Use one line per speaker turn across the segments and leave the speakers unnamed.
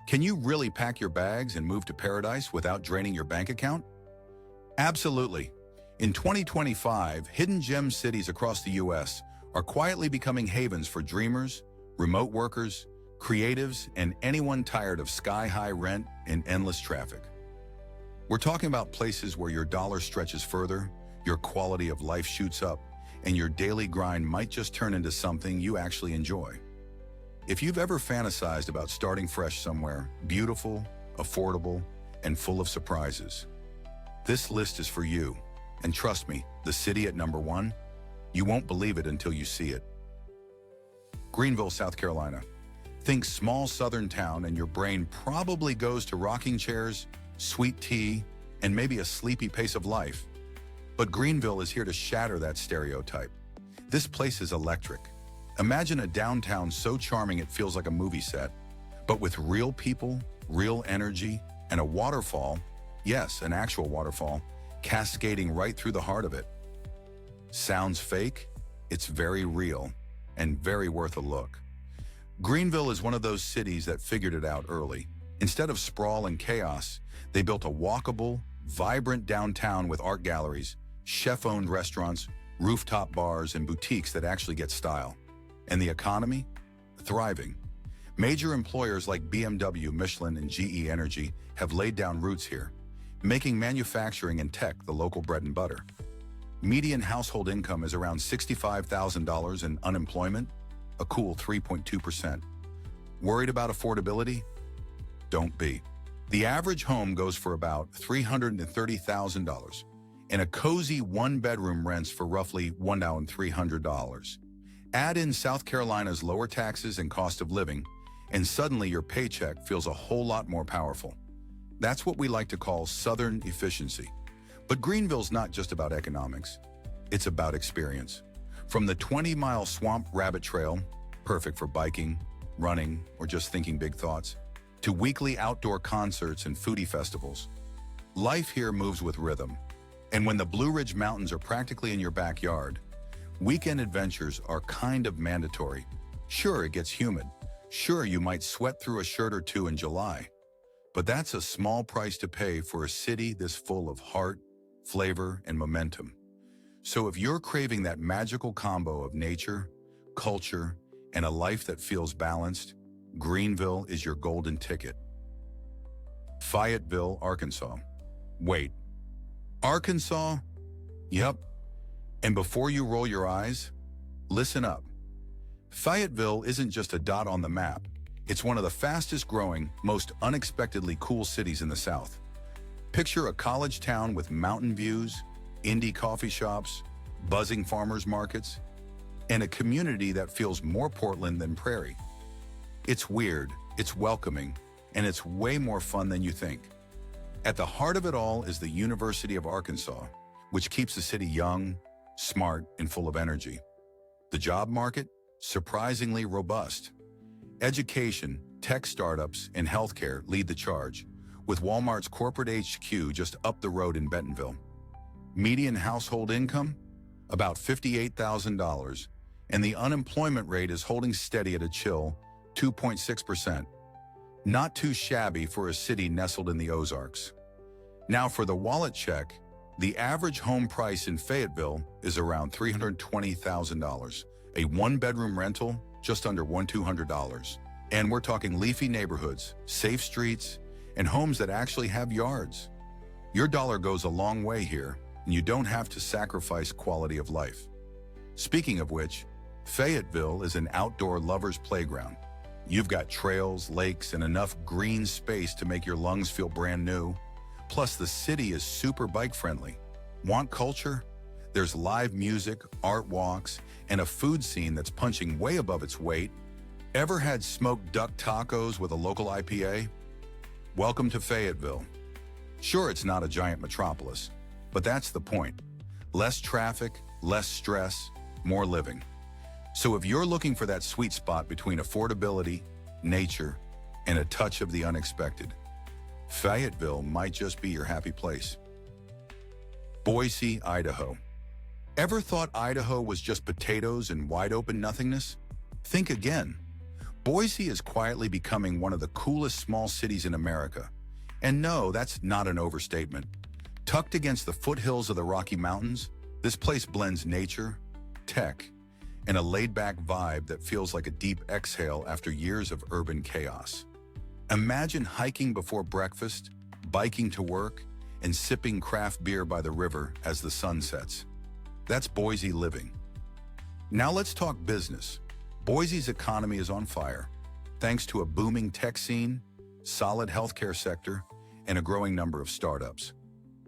Can you really pack your bags and move to paradise without draining your bank account? Absolutely. In 2025, hidden gem cities across the U.S. are quietly becoming havens for dreamers, remote workers, creatives, and anyone tired of sky-high rent and endless traffic. We're talking about places where your dollar stretches further, your quality of life shoots up, and your daily grind might just turn into something you actually enjoy. If you've ever fantasized about starting fresh somewhere beautiful, affordable, and full of surprises, this list is for you. And trust me, the city at number 1, you won't believe it until you see it. Greenville, South Carolina. Think small southern town and your brain probably goes to rocking chairs, sweet tea, and maybe a sleepy pace of life. But Greenville is here to shatter that stereotype. This place is electric. Imagine a downtown so charming it feels like a movie set, but with real people, real energy, and a waterfall, yes, an actual waterfall, cascading right through the heart of it. Sounds fake? It's very real and very worth a look. Greenville is one of those cities that figured it out early. Instead of sprawl and chaos, they built a walkable, vibrant downtown with art galleries, chef-owned restaurants, rooftop bars, and boutiques that actually get style. And the economy? Thriving. Major employers like BMW, Michelin, and GE Energy have laid down roots here, making manufacturing and tech the local bread and butter. Median household income is around $65,000 and unemployment, a cool 3.2%. Worried about affordability? Don't be. The average home goes for about $330,000, and a cozy one-bedroom rents for roughly $1,300. Add in South Carolina's lower taxes and cost of living, and suddenly your paycheck feels a whole lot more powerful. That's what we like to call Southern efficiency. But Greenville's not just about economics. It's about experience. From the 20-mile Swamp Rabbit Trail, perfect for biking, running, or just thinking big thoughts, to weekly outdoor concerts and foodie festivals. Life here moves with rhythm. And when the Blue Ridge Mountains are practically in your backyard, weekend adventures are kind of mandatory. Sure, it gets humid. Sure, you might sweat through a shirt or two in July. But that's a small price to pay for a city this full of heart, flavor, and momentum. So if you're craving that magical combo of nature, culture, and a life that feels balanced, Greenville is your golden ticket. Fayetteville, Arkansas. Wait, Arkansas? Yep. And before you roll your eyes, listen up. Fayetteville isn't just a dot on the map. It's one of the fastest growing, most unexpectedly cool cities in the South. Picture a college town with mountain views, indie coffee shops, buzzing farmers markets, and a community that feels more Portland than Prairie. It's weird, it's welcoming, and it's way more fun than you think. At the heart of it all is the University of Arkansas, which keeps the city young, smart, and full of energy. The job market? Surprisingly robust. Education, tech startups, and healthcare lead the charge, with Walmart's corporate HQ just up the road in Bentonville. Median household income? About $58,000, and the unemployment rate is holding steady at a chill 2.6%. Not too shabby for a city nestled in the Ozarks. Now for the wallet check, the average home price in Fayetteville is around $320,000. A one-bedroom rental, just under $1,200. And we're talking leafy neighborhoods, safe streets, and homes that actually have yards. Your dollar goes a long way here, and you don't have to sacrifice quality of life. Speaking of which, Fayetteville is an outdoor lover's playground. You've got trails, lakes, and enough green space to make your lungs feel brand new. Plus, the city is super bike-friendly. Want culture? There's live music, art walks, and a food scene that's punching way above its weight. Ever had smoked duck tacos with a local IPA? Welcome to Fayetteville. Sure, it's not a giant metropolis, but that's the point. Less traffic, less stress, more living. So if you're looking for that sweet spot between affordability, nature, and a touch of the unexpected, Fayetteville might just be your happy place. Boise, Idaho. Ever thought Idaho was just potatoes and wide open nothingness? Think again. Boise is quietly becoming one of the coolest small cities in America. And no, that's not an overstatement. Tucked against the foothills of the Rocky Mountains, this place blends nature, tech, and a laid-back vibe that feels like a deep exhale after years of urban chaos. Imagine hiking before breakfast, biking to work, and sipping craft beer by the river as the sun sets. That's Boise living. Now let's talk business. Boise's economy is on fire, thanks to a booming tech scene, solid healthcare sector, and a growing number of startups.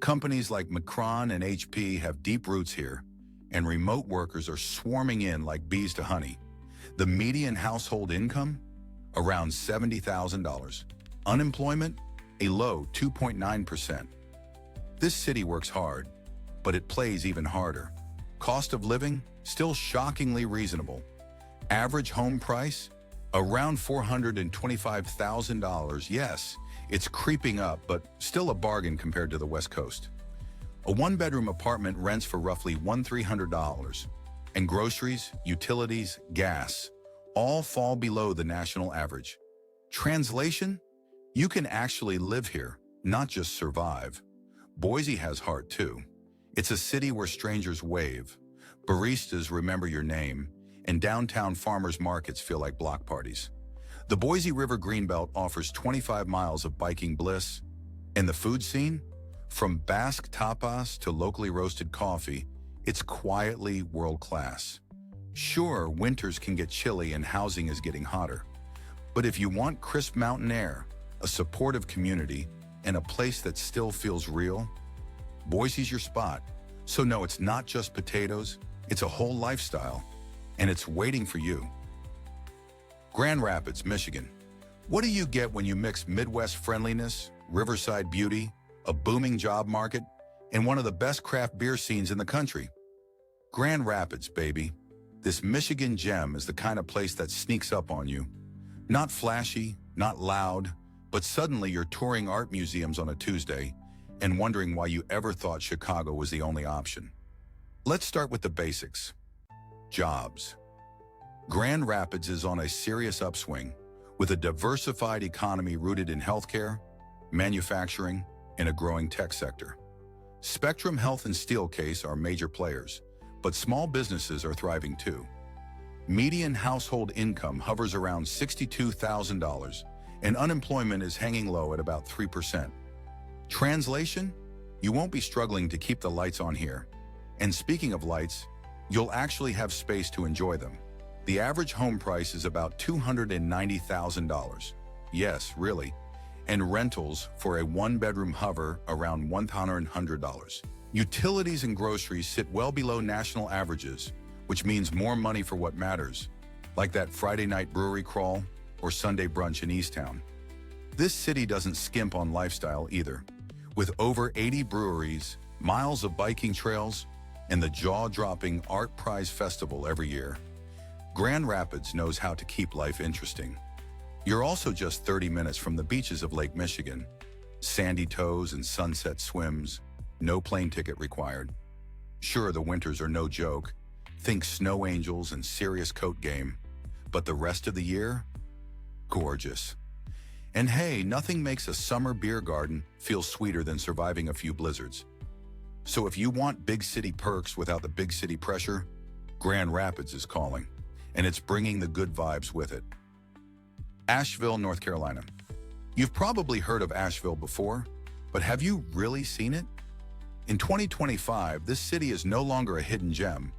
Companies like Micron and HP have deep roots here, and remote workers are swarming in like bees to honey. The median household income? Around $70,000. Unemployment? A low 2.9%. This city works hard, but it plays even harder. Cost of living? Still shockingly reasonable. Average home price? Around $425,000. Yes, it's creeping up, but still a bargain compared to the West Coast. A one-bedroom apartment rents for roughly $1,300, and groceries, utilities, gas all fall below the national average. Translation? You can actually live here, not just survive. Boise has heart too. It's a city where strangers wave, baristas remember your name, and downtown farmers markets feel like block parties. The Boise River Greenbelt offers 25 miles of biking bliss, and the food scene? From Basque tapas to locally roasted coffee, it's quietly world-class. Sure, winters can get chilly and housing is getting hotter. But if you want crisp mountain air, a supportive community, and a place that still feels real, Boise's your spot. So no, it's not just potatoes, it's a whole lifestyle, and it's waiting for you. Grand Rapids, Michigan. What do you get when you mix Midwest friendliness, riverside beauty, a booming job market, and one of the best craft beer scenes in the country? Grand Rapids, baby. This Michigan gem is the kind of place that sneaks up on you. Not flashy, not loud, but suddenly you're touring art museums on a Tuesday and wondering why you ever thought Chicago was the only option. Let's start with the basics. Jobs. Grand Rapids is on a serious upswing, with a diversified economy rooted in healthcare, manufacturing, and a growing tech sector. Spectrum Health and Steelcase are major players, but small businesses are thriving too. Median household income hovers around $62,000, and unemployment is hanging low at about 3%. Translation? You won't be struggling to keep the lights on here. And speaking of lights, you'll actually have space to enjoy them. The average home price is about $290,000. Yes, really. And rentals for a one-bedroom hover around $100. Utilities and groceries sit well below national averages, which means more money for what matters, like that Friday night brewery crawl or Sunday brunch in Easttown. This city doesn't skimp on lifestyle either. With over 80 breweries, miles of biking trails, and the jaw-dropping Art Prize Festival every year, Grand Rapids knows how to keep life interesting. You're also just 30 minutes from the beaches of Lake Michigan. Sandy toes and sunset swims, no plane ticket required. Sure, the winters are no joke. Think snow angels and serious coat game. But the rest of the year? Gorgeous. And hey, nothing makes a summer beer garden feel sweeter than surviving a few blizzards. So if you want big city perks without the big city pressure, Grand Rapids is calling, and it's bringing the good vibes with it. Asheville, North Carolina. You've probably heard of Asheville before, but have you really seen it? In 2025, this city is no longer a hidden gem.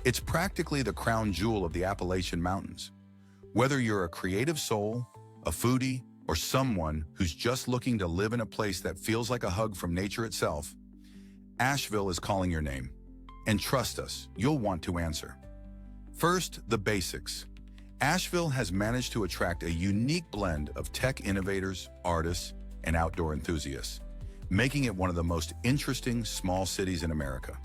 It's practically the crown jewel of the Appalachian Mountains. Whether you're a creative soul, a foodie, or someone who's just looking to live in a place that feels like a hug from nature itself, Asheville is calling your name. And trust us, you'll want to answer. First, the basics. Asheville has managed to attract a unique blend of tech innovators, artists, and outdoor enthusiasts, making it one of the most interesting small cities in America.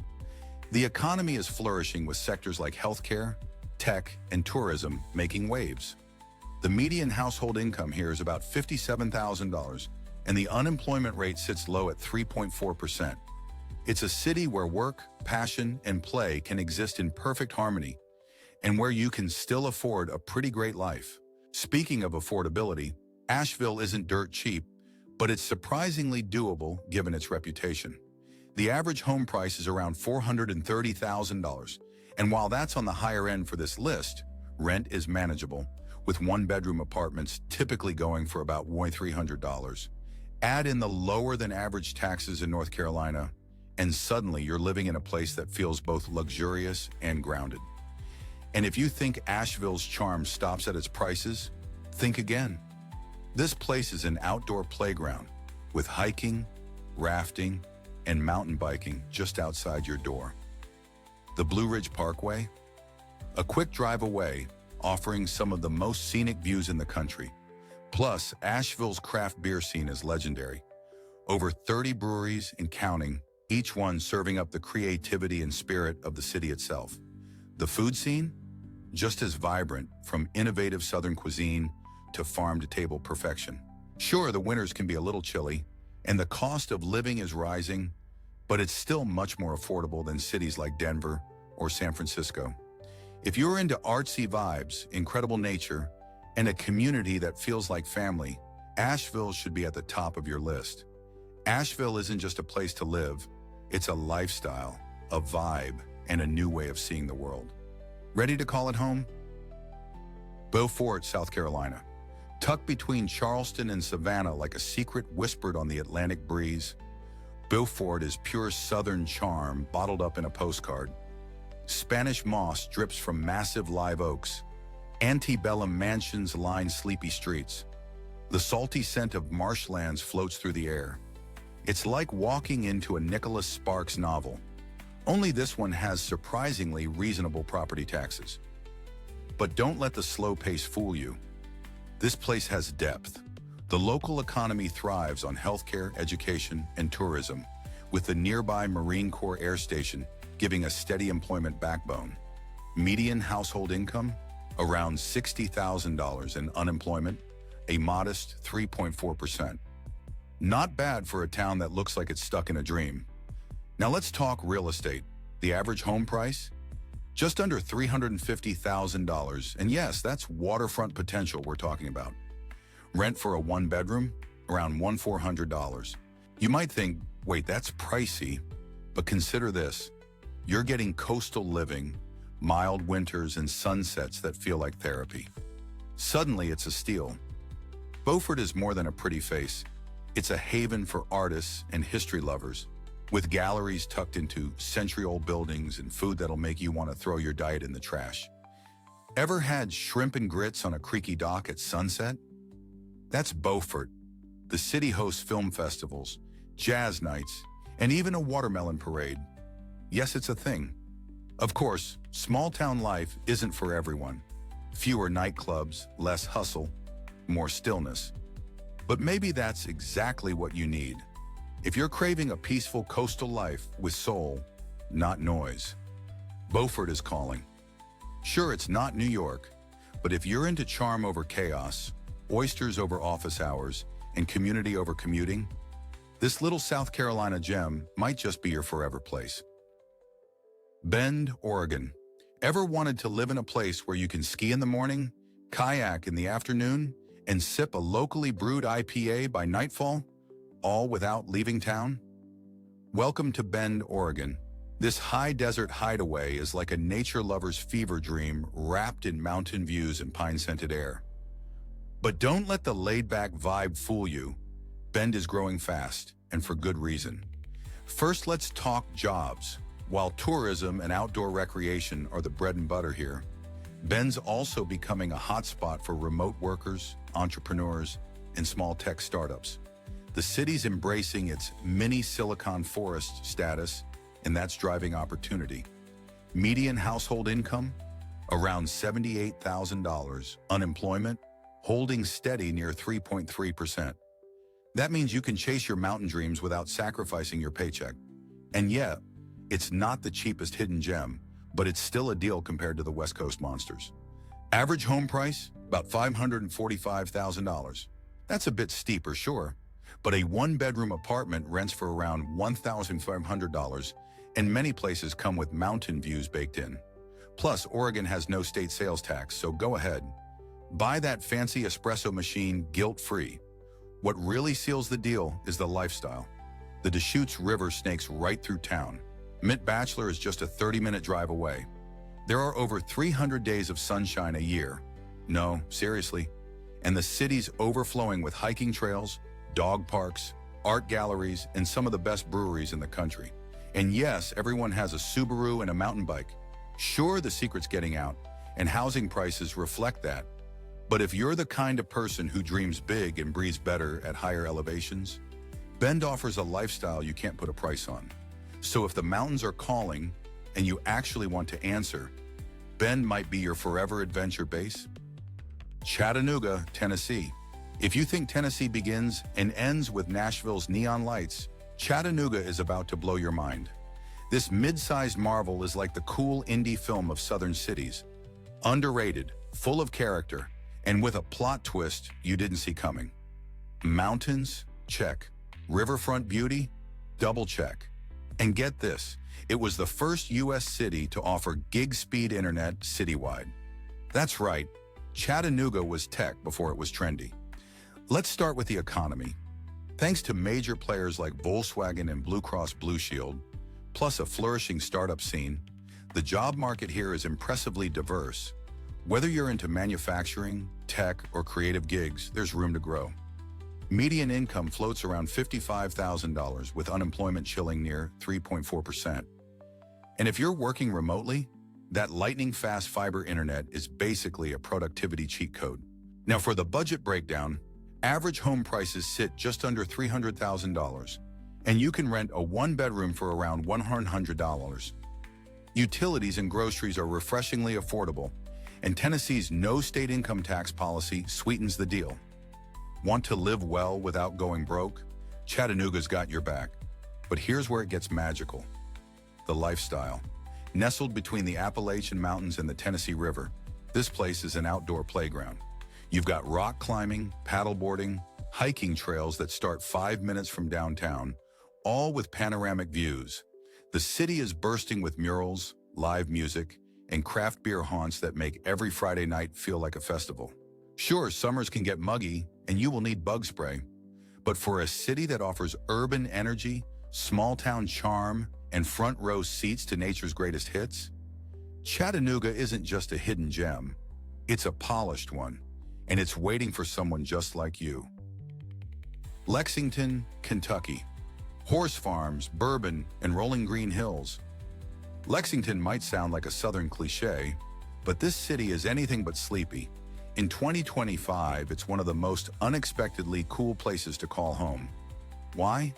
The economy is flourishing with sectors like healthcare, tech, and tourism making waves. The median household income here is about $57,000, and the unemployment rate sits low at 3.4%. It's a city where work, passion, and play can exist in perfect harmony, and where you can still afford a pretty great life. Speaking of affordability, Asheville isn't dirt cheap, but it's surprisingly doable given its reputation. The average home price is around $430,000, and while that's on the higher end for this list, rent is manageable, with one-bedroom apartments typically going for about $300. Add in the lower-than-average taxes in North Carolina, and suddenly you're living in a place that feels both luxurious and grounded. And if you think Asheville's charm stops at its prices, think again. This place is an outdoor playground with hiking, rafting, and mountain biking just outside your door. The Blue Ridge Parkway, a quick drive away, offering some of the most scenic views in the country. Plus, Asheville's craft beer scene is legendary. Over 30 breweries and counting, each one serving up the creativity and spirit of the city itself. The food scene? Just as vibrant, from innovative Southern cuisine to farm-to-table perfection. Sure, the winters can be a little chilly, and the cost of living is rising, but it's still much more affordable than cities like Denver or San Francisco. If you're into artsy vibes, incredible nature, and a community that feels like family, Asheville should be at the top of your list. Asheville isn't just a place to live, it's a lifestyle, a vibe, and a new way of seeing the world. Ready to call it home? Beaufort, South Carolina. Tucked between Charleston and Savannah like a secret whispered on the Atlantic breeze, Beaufort is pure Southern charm bottled up in a postcard. Spanish moss drips from massive live oaks. Antebellum mansions line sleepy streets. The salty scent of marshlands floats through the air. It's like walking into a Nicholas Sparks novel. Only this one has surprisingly reasonable property taxes. But don't let the slow pace fool you. This place has depth. The local economy thrives on healthcare, education, and tourism, with the nearby Marine Corps Air Station giving a steady employment backbone. Median household income? Around $60,000, and unemployment? A modest 3.4%. Not bad for a town that looks like it's stuck in a dream. Now let's talk real estate. The average home price? Just under $350,000, and yes, that's waterfront potential we're talking about. Rent for a one-bedroom? Around $1,400. You might think, wait, that's pricey, but consider this. You're getting coastal living, mild winters, and sunsets that feel like therapy. Suddenly, it's a steal. Beaufort is more than a pretty face. It's a haven for artists and history lovers, with galleries tucked into century-old buildings and food that'll make you want to throw your diet in the trash. Ever had shrimp and grits on a creaky dock at sunset? That's Beaufort. The city hosts film festivals, jazz nights, and even a watermelon parade. Yes, it's a thing. Of course, small-town life isn't for everyone. Fewer nightclubs, less hustle, more stillness. But maybe that's exactly what you need. If you're craving a peaceful coastal life with soul, not noise, Beaufort is calling. Sure, it's not New York, but if you're into charm over chaos, oysters over office hours, and community over commuting, this little South Carolina gem might just be your forever place. Bend, Oregon. Ever wanted to live in a place where you can ski in the morning, kayak in the afternoon, and sip a locally brewed IPA by nightfall, all without leaving town? Welcome to Bend, Oregon. This high desert hideaway is like a nature lover's fever dream wrapped in mountain views and pine-scented air. But don't let the laid-back vibe fool you. Bend is growing fast, and for good reason. First, let's talk jobs. While tourism and outdoor recreation are the bread and butter here, Bend's also becoming a hotspot for remote workers, entrepreneurs, and small tech startups. The city's embracing its mini Silicon Forest status, and that's driving opportunity. Median household income? Around $78,000. Unemployment? Holding steady near 3.3%. That means you can chase your mountain dreams without sacrificing your paycheck. And yet, it's not the cheapest hidden gem, but it's still a deal compared to the West Coast monsters. Average home price? About $545,000. That's a bit steeper, sure, but a one-bedroom apartment rents for around $1,500, and many places come with mountain views baked in. Plus, Oregon has no state sales tax, so go ahead. Buy that fancy espresso machine guilt-free. What really seals the deal is the lifestyle. The Deschutes River snakes right through town. Mint Bachelor is just a 30-minute drive away. There are over 300 days of sunshine a year. No, seriously. And the city's overflowing with hiking trails, dog parks, art galleries, and some of the best breweries in the country. And yes, everyone has a Subaru and a mountain bike. Sure, the secret's getting out, and housing prices reflect that. But if you're the kind of person who dreams big and breathes better at higher elevations, Bend offers a lifestyle you can't put a price on. So if the mountains are calling and you actually want to answer, Bend might be your forever adventure base. Chattanooga, Tennessee. If you think Tennessee begins and ends with Nashville's neon lights, Chattanooga is about to blow your mind. This mid-sized marvel is like the cool indie film of southern cities. Underrated, full of character, and with a plot twist you didn't see coming. Mountains? Check. Riverfront beauty? Double check. And get this, it was the first U.S. city to offer gig-speed internet citywide. That's right, Chattanooga was tech before it was trendy. Let's start with the economy. Thanks to major players like Volkswagen and Blue Cross Blue Shield, plus a flourishing startup scene, the job market here is impressively diverse. Whether you're into manufacturing, tech, or creative gigs, there's room to grow. Median income floats around $55,000 with unemployment chilling near 3.4%. And if you're working remotely, that lightning-fast fiber internet is basically a productivity cheat code. Now for the budget breakdown, average home prices sit just under $300,000, and you can rent a one-bedroom for around $100. Utilities and groceries are refreshingly affordable, and Tennessee's no state income tax policy sweetens the deal. Want to live well without going broke? Chattanooga's got your back. But here's where it gets magical. The lifestyle. Nestled between the Appalachian Mountains and the Tennessee River, this place is an outdoor playground. You've got rock climbing, paddleboarding, hiking trails that start 5 minutes from downtown, all with panoramic views. The city is bursting with murals, live music, and craft beer haunts that make every Friday night feel like a festival. Sure, summers can get muggy, and you will need bug spray. But for a city that offers urban energy, small-town charm, and front-row seats to nature's greatest hits, Chattanooga isn't just a hidden gem. It's a polished one, and it's waiting for someone just like you. Lexington, Kentucky. Horse farms, bourbon, and rolling green hills. Lexington might sound like a southern cliche, but this city is anything but sleepy. In 2025, it's one of the most unexpectedly cool places to call home. Why?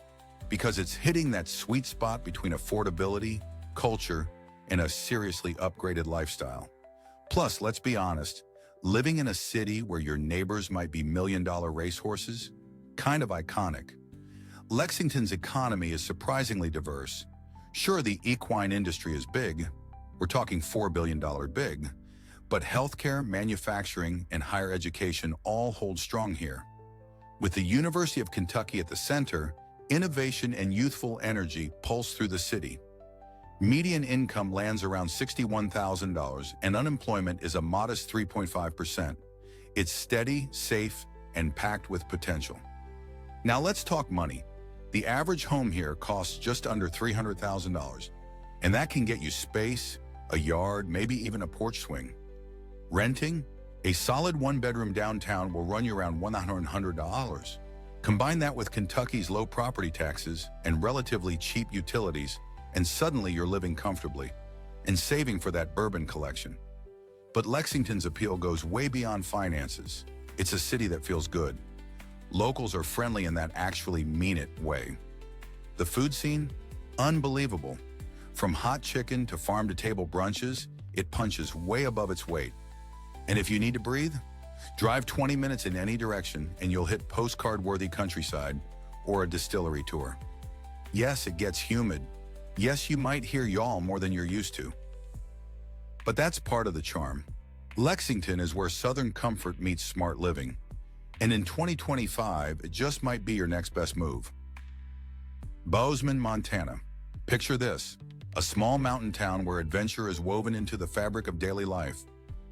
Because it's hitting that sweet spot between affordability, culture, and a seriously upgraded lifestyle. Plus, let's be honest, living in a city where your neighbors might be million-dollar racehorses? Kind of iconic. Lexington's economy is surprisingly diverse. Sure, the equine industry is big. We're talking $4 billion big. But healthcare, manufacturing, and higher education all hold strong here. With the University of Kentucky at the center, innovation and youthful energy pulse through the city. Median income lands around $61,000, and unemployment is a modest 3.5%. It's steady, safe, and packed with potential. Now let's talk money. The average home here costs just under $300,000, and that can get you space, a yard, maybe even a porch swing. Renting? A solid one-bedroom downtown will run you around $100. Combine that with Kentucky's low property taxes and relatively cheap utilities, and suddenly you're living comfortably and saving for that bourbon collection. But Lexington's appeal goes way beyond finances. It's a city that feels good. Locals are friendly in that actually mean-it way. The food scene? Unbelievable. From hot chicken to farm-to-table brunches, it punches way above its weight. And if you need to breathe, drive 20 minutes in any direction and you'll hit postcard-worthy countryside or a distillery tour. Yes, it gets humid. Yes, you might hear y'all more than you're used to. But that's part of the charm. Lexington is where Southern comfort meets smart living. And in 2025, it just might be your next best move. Bozeman, Montana. Picture this, a small mountain town where adventure is woven into the fabric of daily life,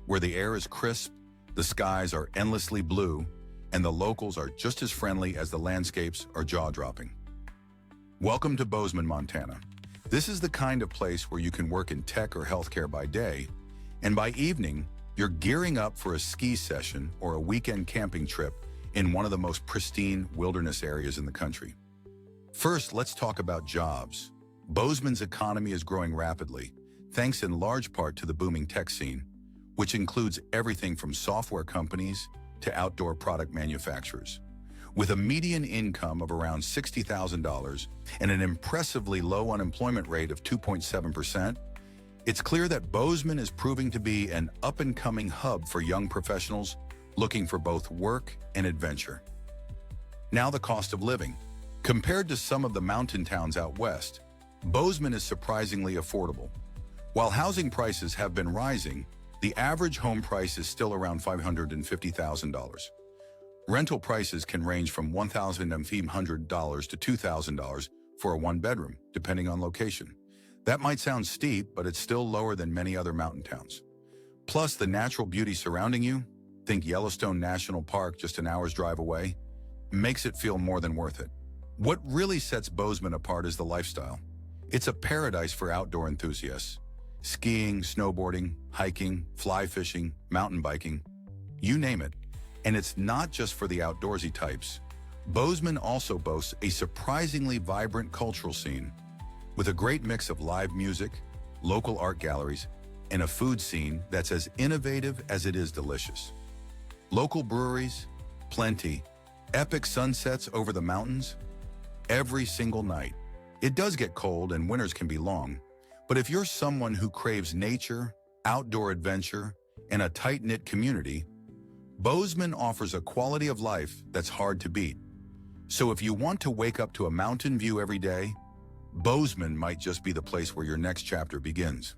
where the air is crisp, the skies are endlessly blue, and the locals are just as friendly as the landscapes are jaw-dropping. Welcome to Bozeman, Montana. This is the kind of place where you can work in tech or healthcare by day, and by evening, you're gearing up for a ski session or a weekend camping trip in one of the most pristine wilderness areas in the country. First, let's talk about jobs. Bozeman's economy is growing rapidly, thanks in large part to the booming tech scene, which includes everything from software companies to outdoor product manufacturers. With a median income of around $60,000 and an impressively low unemployment rate of 2.7%, it's clear that Bozeman is proving to be an up-and-coming hub for young professionals looking for both work and adventure. Now the cost of living. Compared to some of the mountain towns out west, Bozeman is surprisingly affordable. While housing prices have been rising, the average home price is still around $550,000. Rental prices can range from $1,500 to $2,000 for a one-bedroom, depending on location. That might sound steep, but it's still lower than many other mountain towns. Plus, the natural beauty surrounding you, think Yellowstone National Park just an hour's drive away, makes it feel more than worth it. What really sets Bozeman apart is the lifestyle. It's a paradise for outdoor enthusiasts. Skiing, snowboarding, hiking, fly fishing, mountain biking, you name it. And it's not just for the outdoorsy types. Bozeman also boasts a surprisingly vibrant cultural scene, with a great mix of live music, local art galleries, and a food scene that's as innovative as it is delicious. Local breweries, plenty, epic sunsets over the mountains, every single night. It does get cold and winters can be long, but if you're someone who craves nature, outdoor adventure, and a tight-knit community, Bozeman offers a quality of life that's hard to beat. So if you want to wake up to a mountain view every day, Bozeman might just be the place where your next chapter begins.